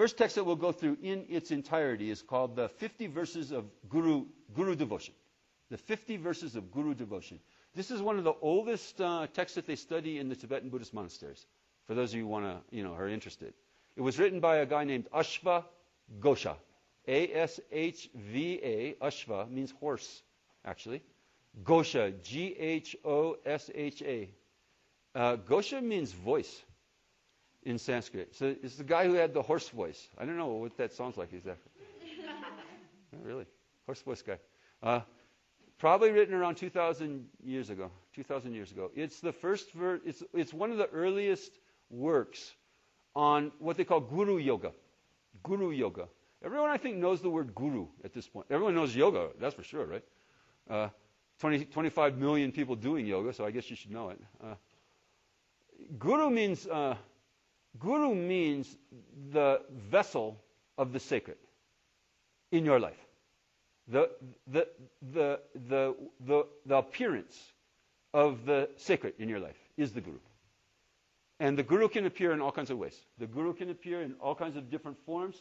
first text that we'll go through in its entirety is called the 50 Verses of Guru Devotion. The 50 Verses of Guru Devotion. This is one of the oldest texts that they study in the Tibetan Buddhist monasteries, for those of you who are interested. It was written by a guy named Ashva Ghosha. A-S-H-V-A. Ashva means horse, actually. Ghosha, G-H-O-S-H-A. Ghosha means voice in Sanskrit. So it's the guy who had the horse voice. I don't know what that sounds like exactly. Not really. Horse voice guy. Probably written around 2,000 years ago. It's the first verse. It's one of the earliest works on what they call guru yoga. Guru yoga. Everyone, I think, knows the word guru at this point. Everyone knows yoga, that's for sure, right? 25 million people doing yoga, so I guess you should know it. Guru means the vessel of the sacred in your life. The appearance of the sacred in your life is the guru. And the guru can appear in all kinds of ways. The guru can appear in all kinds of different forms.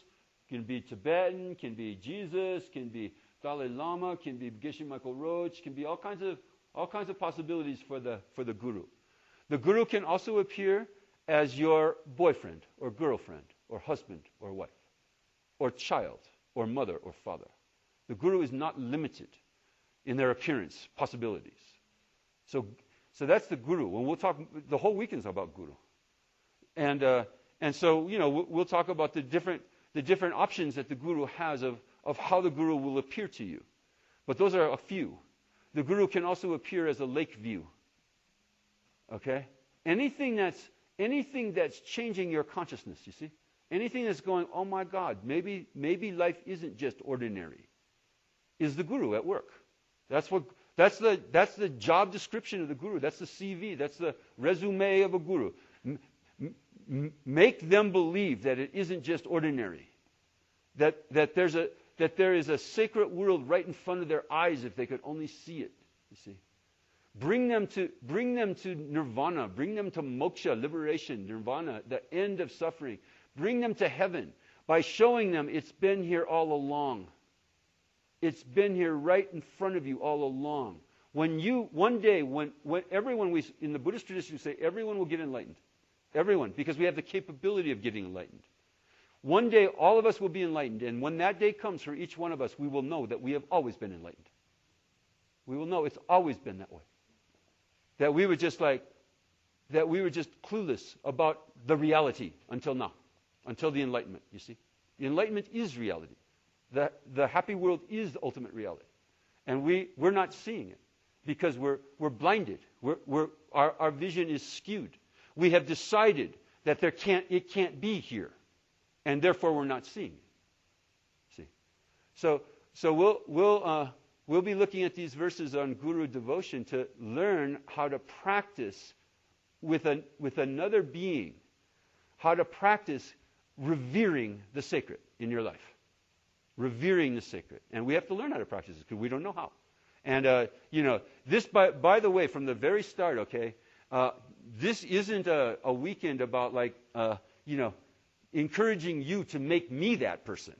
Can be Tibetan, can be Jesus, can be Dalai Lama, can be Geshe Michael Roach, can be all kinds of possibilities for the guru. The guru can also appear as your boyfriend or girlfriend or husband or wife or child or mother or father. The guru is not limited in their appearance possibilities. So that's the guru. And we'll talk the whole weekend's about guru. And so we'll talk about the different options that the guru has of how the guru will appear to you. But those are a few. The guru can also appear as a lake view. Okay? Anything that's changing your consciousness, you see? Anything that's going, oh my God, maybe life isn't just ordinary, is the guru at work. That's the job description of the guru. That's the CV. That's the resume of a guru. Make them believe that it isn't just ordinary. That there is a sacred world right in front of their eyes if they could only see it. You see, bring them to nirvana. Bring them to moksha, liberation, nirvana, the end of suffering. Bring them to heaven by showing them it's been here all along. It's been here right in front of you all along. One day, when everyone, in the Buddhist tradition, we say everyone will get enlightened. Everyone, because we have the capability of getting enlightened. One day, all of us will be enlightened, and when that day comes for each one of us, we will know that we have always been enlightened. We will know it's always been that way. That we were just clueless about the reality until now, until the enlightenment, you see. The enlightenment is reality. The happy world is the ultimate reality. And we're not seeing it because we're blinded. Our vision is skewed. We have decided that it can't be here, and therefore we're not seeing it. See, so we'll be looking at these verses on guru devotion to learn how to practice with another being, how to practice revering the sacred in your life, revering the sacred, and we have to learn how to practice it because we don't know how. And this, by the way, from the very start, okay. This isn't a weekend about encouraging you to make me that person.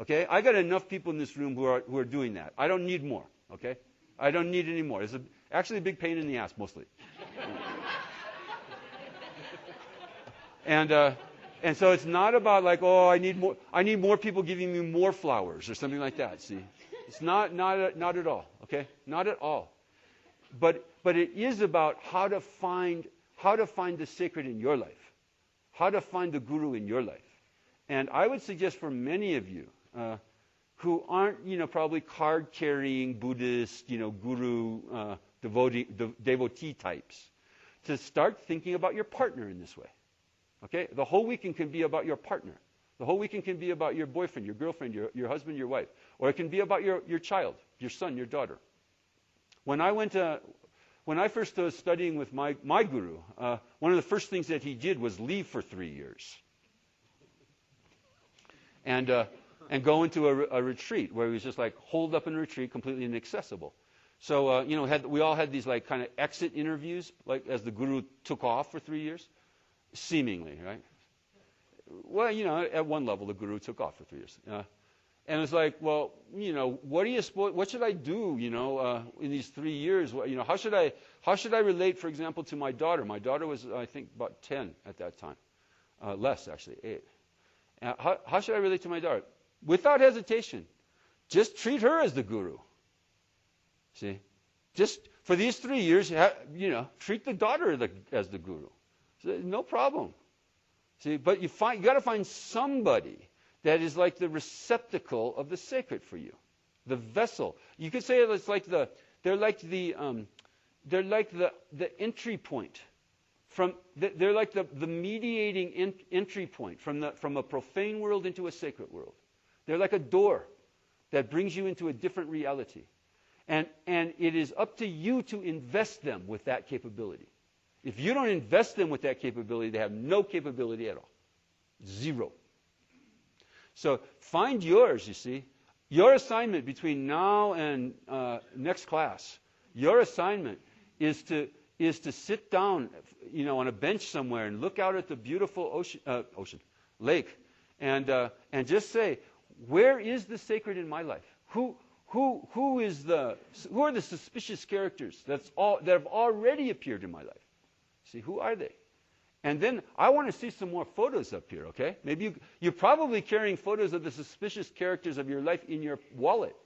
Okay? I got enough people in this room who are doing that. I don't need more. Okay? I don't need any more. It's actually a big pain in the ass mostly. And so it's not about I need more people giving me more flowers or something like that. See, it's not at all. Okay, not at all. But it is about how to find the sacred in your life, how to find the guru in your life. And I would suggest for many of you who aren't probably card-carrying Buddhist guru devotee types, to start thinking about your partner in this way. Okay, the whole weekend can be about your partner. The whole weekend can be about your boyfriend, your girlfriend, your husband, your wife, or it can be about your child, your son, your daughter. When I first started studying with my guru, one of the first things that he did was leave for 3 years and go into a retreat where he was just holed up in a retreat, completely inaccessible. So we all had these kind of exit interviews, as the guru took off for 3 years, seemingly, right? well, at one level, the guru took off for 3 years. And it's like, well, what should I do, in these 3 years? How should I relate, for example, to my daughter? My daughter was, I think, about 10 at that time. Less, actually, 8. How should I relate to my daughter? Without hesitation, just treat her as the guru. See? Just for these 3 years, treat the daughter as the guru. So, no problem. See, but you got to find somebody that is like the receptacle of the sacred for you, the vessel. You could say it's like they're like the entry point they're like the mediating entry point from a profane world into a sacred world. They're like a door that brings you into a different reality. And it is up to you to invest them with that capability. If you don't invest them with that capability, they have no capability at all. Zero. So find yours, you see. Your assignment between now and next class, your assignment is to sit down, on a bench somewhere and look out at the beautiful lake, and just say, where is the sacred in my life? Who are the suspicious characters that have already appeared in my life? See, who are they? And then I want to see some more photos up here, okay? Maybe you're probably carrying photos of the suspicious characters of your life in your wallet,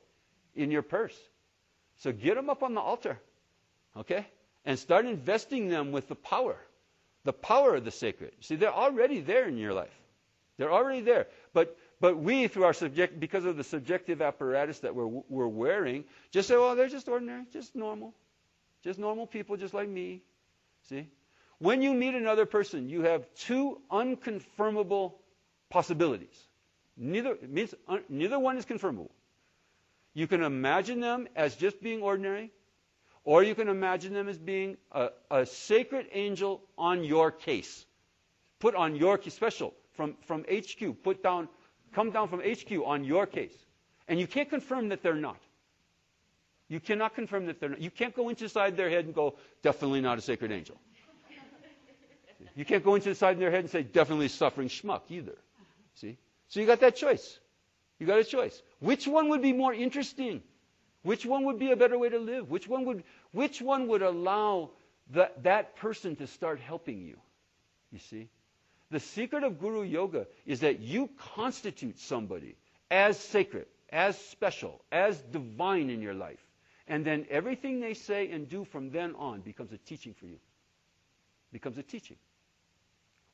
in your purse. So get them up on the altar, okay? And start investing them with the power of the sacred. See, they're already there in your life. They're already there. But we, through our because of the subjective apparatus that we're wearing, just say, well, they're just ordinary, just normal people just like me. See? When you meet another person, you have two unconfirmable possibilities. Neither one is confirmable. You can imagine them as just being ordinary, or you can imagine them as being a sacred angel on your case. Put on your case, special, from HQ, come down from HQ on your case. And you can't confirm that they're not. You cannot confirm that they're not. You can't go inside their head and go, definitely not a sacred angel. You can't go inside their head and say, definitely suffering schmuck either. See? So you got that choice. You got a choice. Which one would be more interesting? Which one would be a better way to live? Which one would allow that person to start helping you? You see? The secret of Guru Yoga is that you constitute somebody as sacred, as special, as divine in your life. And then everything they say and do from then on becomes a teaching for you. Becomes a teaching.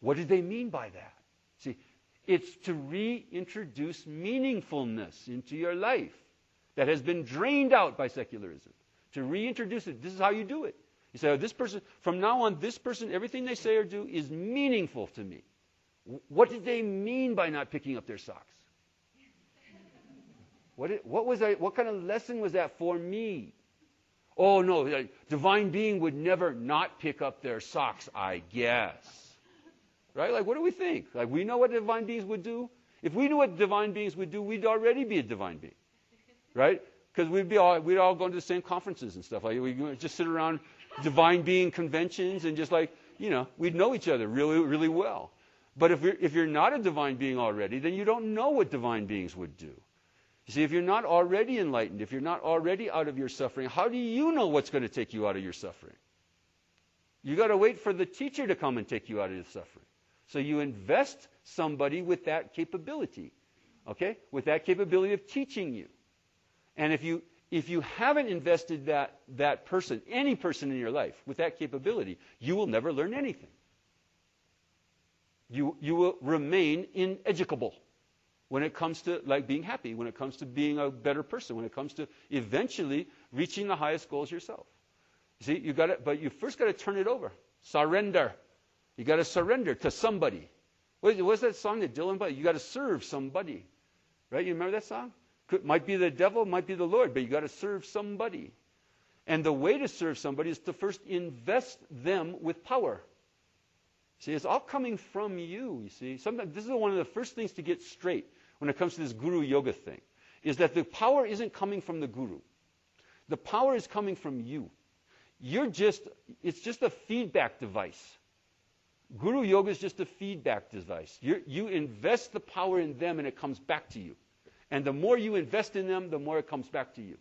What did they mean by that? See, it's to reintroduce meaningfulness into your life that has been drained out by secularism. To reintroduce it. This is how you do it. You say, this person, from now on, this person, everything they say or do is meaningful to me. What did they mean by not picking up their socks? What kind of lesson was that for me? Oh, no, a divine being would never not pick up their socks, I guess. Right? Like, what do we think? Like, we know what divine beings would do? If we knew what divine beings would do, we'd already be a divine being. Right? Because we'd all go to the same conferences and stuff. Like, we'd just sit around divine being conventions and just we'd know each other really, really well. But if you're not a divine being already, then you don't know what divine beings would do. You see, if you're not already enlightened, if you're not already out of your suffering, how do you know what's going to take you out of your suffering? You got to wait for the teacher to come and take you out of your suffering. So you invest somebody with that capability, okay? With that capability of teaching you. And if you haven't invested that person, any person in your life, with that capability, you will never learn anything. You will remain ineducable when it comes to being happy, when it comes to being a better person, when it comes to eventually reaching the highest goals yourself. You see, but you first got to turn it over. Surrender. You got to surrender to somebody. What's that song that Dylan played? You got to serve somebody. Right? You remember that song? Might be the devil, might be the Lord, but you got to serve somebody. And the way to serve somebody is to first invest them with power. See, it's all coming from you see. Sometimes this is one of the first things to get straight when it comes to this Guru Yoga thing, is that the power isn't coming from the Guru. The power is coming from you. It's just a feedback device. Guru Yoga is just a feedback device. You invest the power in them and it comes back to you. And the more you invest in them, the more it comes back to you.